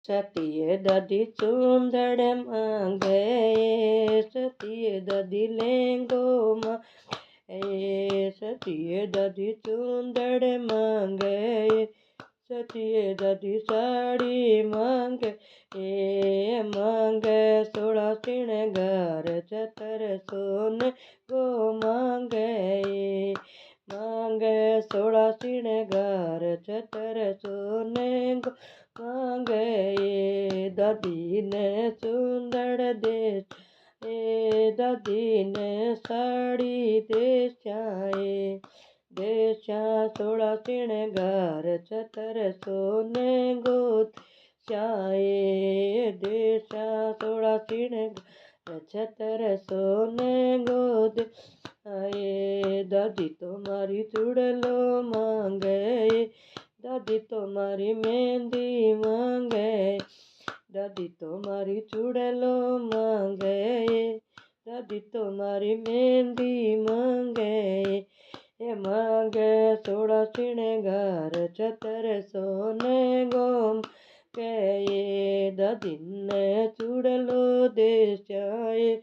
सतीय दादी चूंदड़ मांगे, सतीय दादी लेंगो मांगे, सतीय दादी चूंदड़ मांगे, सतीय दादी साड़ी मांगे, मांगे 16 श्रृंगार 14 सोने गो मांगे, मांगे 16 श्रृंगार 14 सोने गो मांगे। दादी ने चूंदड़ दे, दादी ने साड़ी दे चाहे, देशा 16 श्रृंगार 14 सोने गो चाहे, देशा 16 श्रृंगार 14 सोने गो आए। दादी तुम्हारी चूड़लो मांगे, दादी तुम्हारी मेहंदी मांगे, दादी तुम्हारी चूड़लो मांगे, दादी तुम्हारी मेहंदी मांगे, मांगे 16 श्रृंगार 14 सोने गो के। दादी ने चूड़लो दे चाहे,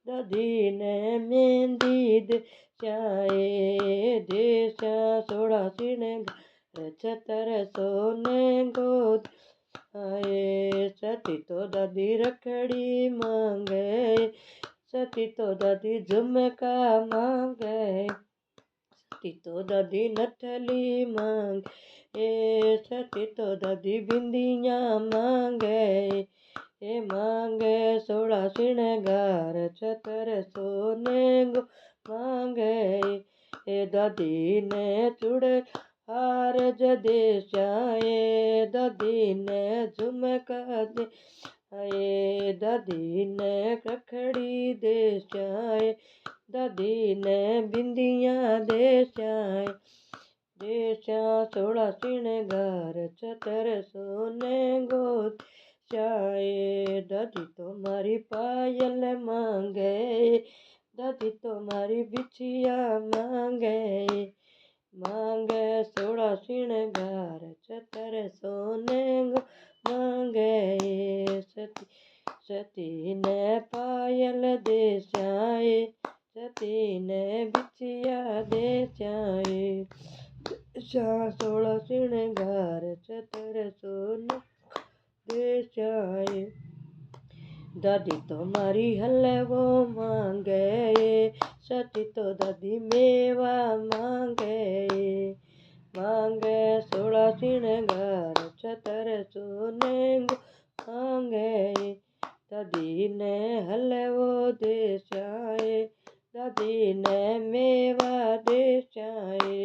दादी ने मेहंदी दे चाहे, देशा 16 श्रृंगार 14 सोने गो आए। सती तो दादी रखड़ी मांगे, सती तो दादी झुमका मांगे, सती तो दादी नथली मांगे, सती तो दादी बिंदिया मांगे, मांगे 16 श्रृंगार 14 सोने गो मांगे। दादी ने चूड़े हार जदे चाहे, दादी ने झुमका दे आए, दादी ने रखड़ी दे चाहे, दादी ने बिंदिया दे चाहे, देशा 16 श्रृंगार 14 सोने गो चाहे। दादी तुम्हारी पायल मांगे, दादी तुम्हारी बिछिया मांगे, मांगे 16 श्रृंगार 14 सोने गो मांगे। सती ने पायल दे चाहे, सती ने बिछिया दे चाहे, 16 श्रृंगार 14 सोने दे चाहे। दादी तुम्हारी हलवो मांगे, सती तो दादी मेवा मांगे, मांगे 16 श्रृंगार 14 सोने गो मांगे। दादी ने हलवो दे चाहे, दादी ने मेवा दे चाहे,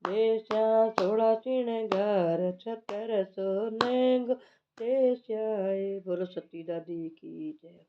देशा 16 श्रृंगार 14 सोने गो दे चाहे। बोलो सती दादी की जय।